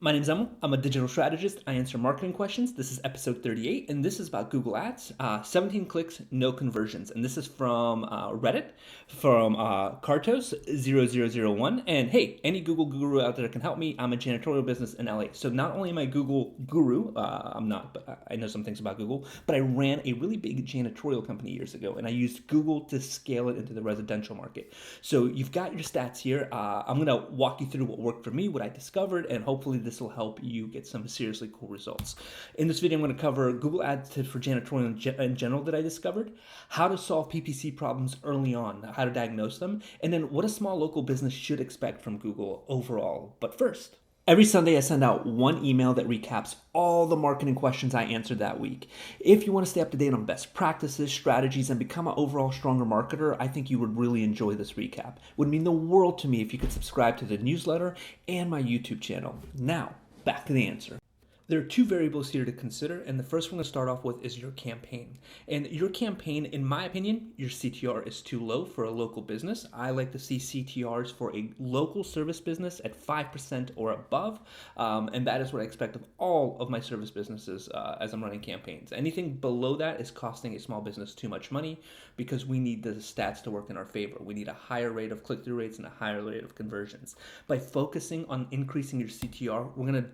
My name is Emil. I'm a digital strategist. I answer marketing questions. This is episode 38, and this is about Google Ads. 17 clicks, no conversions. And this is from Reddit, from Cartos0001. And hey, any Google guru out there can help me. I'm a janitorial business in LA. So not only am I Google guru, I'm not, but I know some things about Google, but I ran a really big janitorial company years ago, and I used Google to scale it into the residential market. So you've got your stats here. I'm going to walk you through what worked for me, what I discovered, and hopefully this will help you get some seriously cool results. In this video, I'm going to cover Google Ads tips for janitorial in general that I discovered, how to solve PPC problems early on, how to diagnose them, and then what a small local business should expect from Google overall. But first, every Sunday, I send out one email that recaps all the marketing questions I answered that week. If you want to stay up to date on best practices, strategies, and become an overall stronger marketer, I think you would really enjoy this recap. It would mean the world to me if you could subscribe to the newsletter and my YouTube channel. Now, back to the answer. There are two variables here to consider, and the first one to start off with is your campaign. And your campaign, in my opinion, your CTR is too low for a local business. I like to see CTRs for a local service business at 5% or above, and that is what I expect of all of my service businesses as I'm running campaigns. Anything below that is costing a small business too much money because we need the stats to work in our favor. We need a higher rate of click-through rates and a higher rate of conversions. By focusing on increasing your CTR, we're going to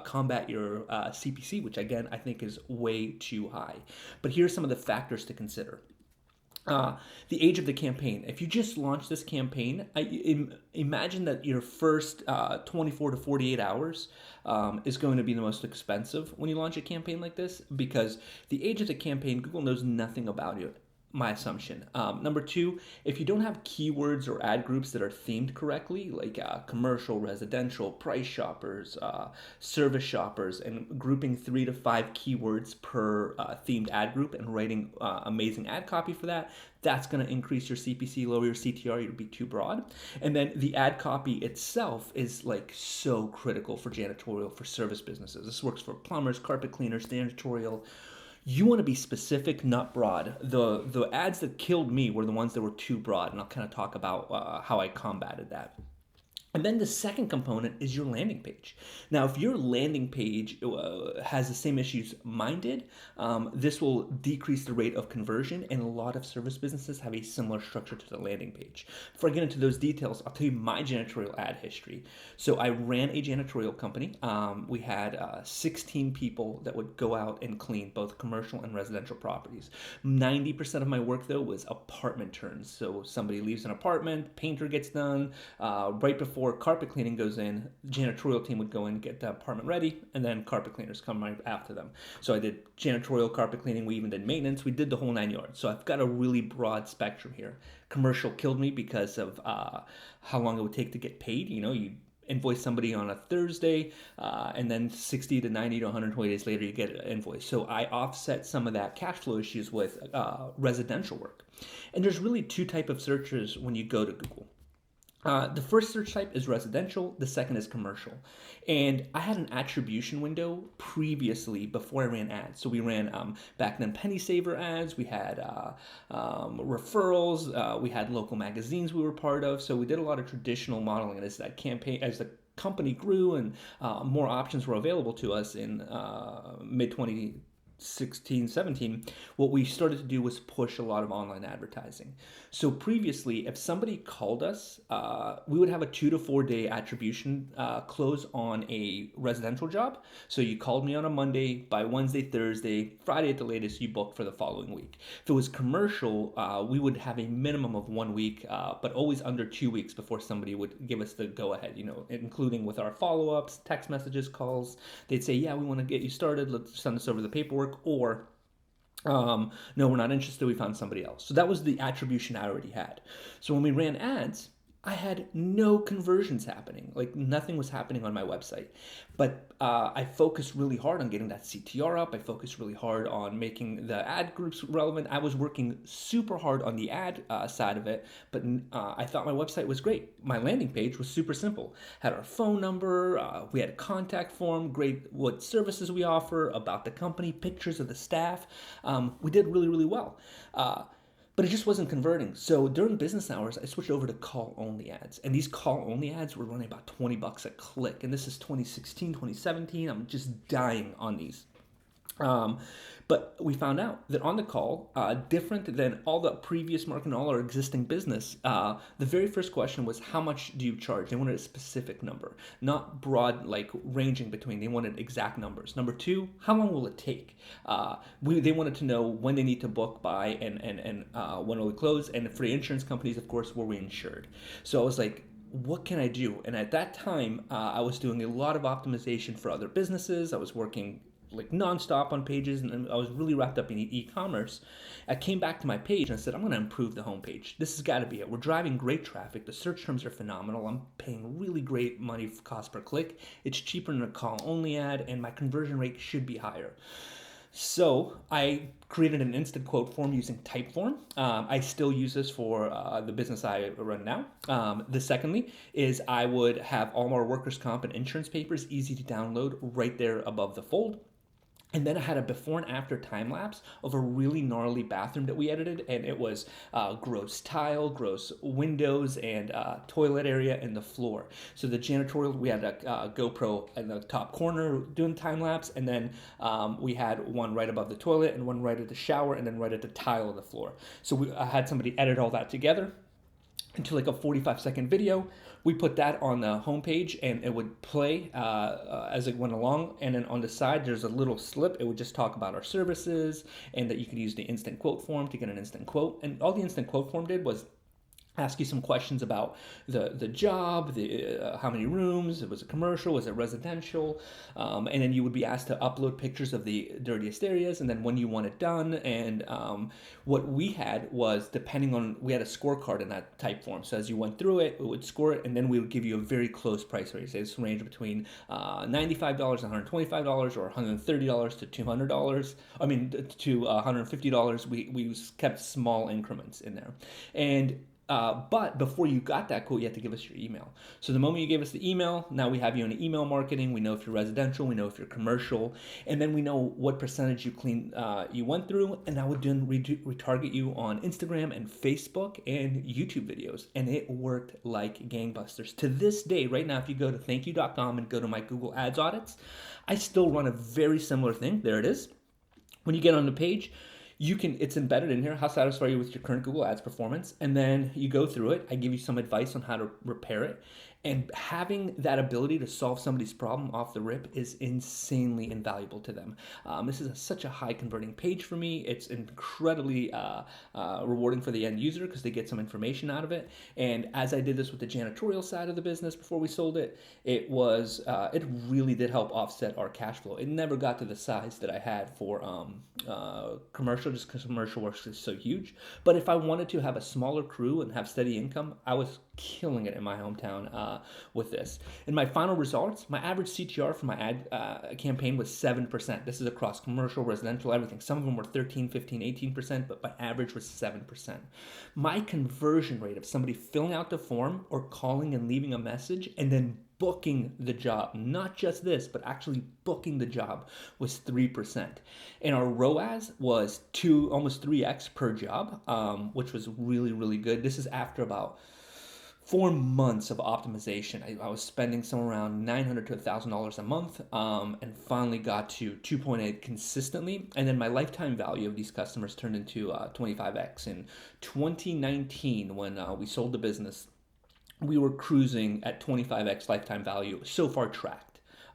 combat your CPC, which again I think is way too high. But here are some of the factors to consider. The age of the campaign. If you just launched this campaign, imagine that your first 24 to 48 hours is going to be the most expensive when you launch a campaign like this because the age of the campaign, Google knows nothing about it. My assumption. Number two, if you don't have keywords or ad groups that are themed correctly, like commercial, residential, price shoppers, service shoppers, and grouping 3 to 5 keywords per themed ad group and writing amazing ad copy for that, that's going to increase your CPC, lower your CTR, you'll be too broad. And then the ad copy itself is like so critical for janitorial, for service businesses. This works for plumbers, carpet cleaners, janitorial. You want to be specific, not broad. The ads that killed me were the ones that were too broad, and I'll kind of talk about how I combated that. And then the second component is your landing page. Now, if your landing page has the same issues mine did, this will decrease the rate of conversion, and a lot of service businesses have a similar structure to the landing page. Before I get into those details, I'll tell you my janitorial ad history. So I ran a janitorial company. We had 16 people that would go out and clean both commercial and residential properties. 90% of my work, though, was apartment turns. So somebody leaves an apartment, painter gets done, right before carpet cleaning goes in, the janitorial team would go in, get the apartment ready, and then carpet cleaners come right after them. So I did janitorial, carpet cleaning, we even did maintenance, we did the whole 9 yards. So I've got a really broad spectrum here. Commercial killed me because of how long it would take to get paid. You invoice somebody on a Thursday, and then 60 to 90 to 120 days later, you get an invoice. So I offset some of that cash flow issues with residential work. And there's really two types of searches when you go to Google. The first search type is residential, the second is commercial. And I had an attribution window previously before I ran ads. So we ran back then penny saver ads, we had referrals, we had local magazines we were part of. So we did a lot of traditional modeling. And as that campaign, as the company grew and more options were available to us in mid 2016, 17, what we started to do was push a lot of online advertising. So previously, if somebody called us, we would have a 2 to 4 day attribution close on a residential job. So you called me on a Monday, by Wednesday, Thursday, Friday at the latest, you booked for the following week. If it was commercial, we would have a minimum of 1 week, but always under 2 weeks before somebody would give us the go ahead, including with our follow-ups, text messages, calls. They'd say, yeah, we want to get you started. Let's send us over the paperwork. Or no, we're not interested, we found somebody else. So that was the attribution I already had. So when we ran ads, I had no conversions happening. Like nothing was happening on my website. But I focused really hard on getting that CTR up. I focused really hard on making the ad groups relevant. I was working super hard on the ad side of it, but I thought my website was great. My landing page was super simple. Had our phone number, we had a contact form, great what services we offer, about the company, pictures of the staff. We did really, really well. but it just wasn't converting. So during business hours, I switched over to call only ads. And these call only ads were running about 20 bucks a click. And this is 2016, 2017. I'm just dying on these. Um, but we found out that on the call, different than all the previous marketing, all our existing business, the very first question was, how much do you charge? They wanted a specific number, not broad, like ranging between. They wanted exact numbers. Number two, how long will it take? They wanted to know when they need to book by and when will we close. And for the insurance companies, of course, were we insured? So I was like, what can I do? And at that time, I was doing a lot of optimization for other businesses. I was working like nonstop on pages, and I was really wrapped up in e-commerce. I came back to my page and I said, I'm going to improve the homepage. This has got to be it. We're driving great traffic. The search terms are phenomenal. I'm paying really great money for cost per click. It's cheaper than a call only ad, and my conversion rate should be higher. So I created an instant quote form using Typeform. I still use this for the business I run now. The secondly is I would have all our workers' comp and insurance papers easy to download right there above the fold. And then I had a before and after time lapse of a really gnarly bathroom that we edited, and it was gross tile, gross windows, and toilet area and the floor. So the janitorial, we had a GoPro in the top corner doing time lapse, and then we had one right above the toilet and one right at the shower, and then right at the tile of the floor. So I had somebody edit all that together into like a 45-second video. We put that on the homepage, and it would play as it went along. And then on the side, there's a little slip. It would just talk about our services and that you could use the instant quote form to get an instant quote. And all the instant quote form did was ask you some questions about the job, how many rooms, it was a commercial, was it residential, and then you would be asked to upload pictures of the dirtiest areas and then when you want it done. And what we had was, depending on, we had a scorecard in that type form. So as you went through it, it would score it, and then we would give you a very close price range. This range between $95 and $125 or $130 to $200. I mean, to $150. We kept small increments in there. And but before you got that quote, you had to give us your email. So the moment you gave us the email, now we have you in email marketing. We know if you're residential, we know if you're commercial, and then we know what percentage you went through, and that would then retarget you on Instagram and Facebook and YouTube videos. And it worked like gangbusters. To this day, right now, if you go to thankyou.com and go to my Google Ads audits, I still run a very similar thing. There it is. When you get on the page, it's embedded in here. How satisfied are you with your current Google Ads performance? And then you go through it. I give you some advice on how to repair it. And having that ability to solve somebody's problem off the rip is insanely invaluable to them. This is such a high converting page for me. It's incredibly rewarding for the end user because they get some information out of it. And as I did this with the janitorial side of the business before we sold it, it really did help offset our cash flow. It never got to the size that I had for commercial, just because commercial work is so huge. But if I wanted to have a smaller crew and have steady income, I was killing it in my hometown with this. In my final results, my average CTR for my ad campaign was 7%. This is across commercial, residential, everything. Some of them were 13, 15, 18%, but my average was 7%. My conversion rate of somebody filling out the form or calling and leaving a message and then booking the job, not just this, but actually booking the job, was 3%. And our ROAS was almost 3x per job, which was really, really good. This is after about 4 months of optimization. I was spending somewhere around $900 to $1,000 a month, and finally got to 2.8 consistently. And then my lifetime value of these customers turned into 25x. In 2019, when we sold the business, we were cruising at 25x lifetime value, so far tracked.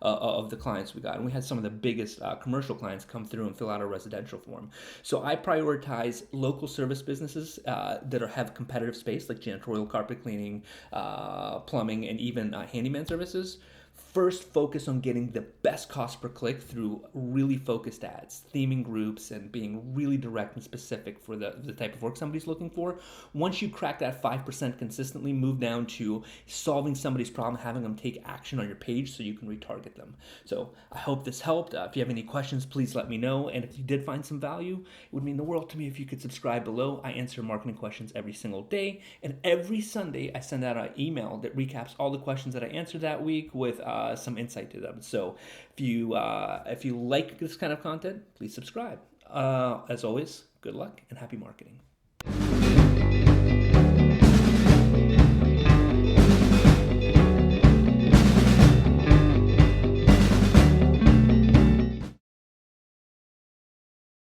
Of the clients we got. And we had some of the biggest commercial clients come through and fill out our residential form. So I prioritize local service businesses that have competitive space, like janitorial, carpet cleaning, plumbing, and even handyman services. First, focus on getting the best cost per click through really focused ads, theming groups, and being really direct and specific for the type of work somebody's looking for. Once you crack that 5% consistently, move down to solving somebody's problem, having them take action on your page so you can retarget them. So I hope this helped. If you have any questions, please let me know. And if you did find some value, it would mean the world to me if you could subscribe below. I answer marketing questions every single day. And every Sunday, I send out an email that recaps all the questions that I answered that week with some insight to them. So if you like this kind of content, please subscribe. As always, good luck and happy marketing.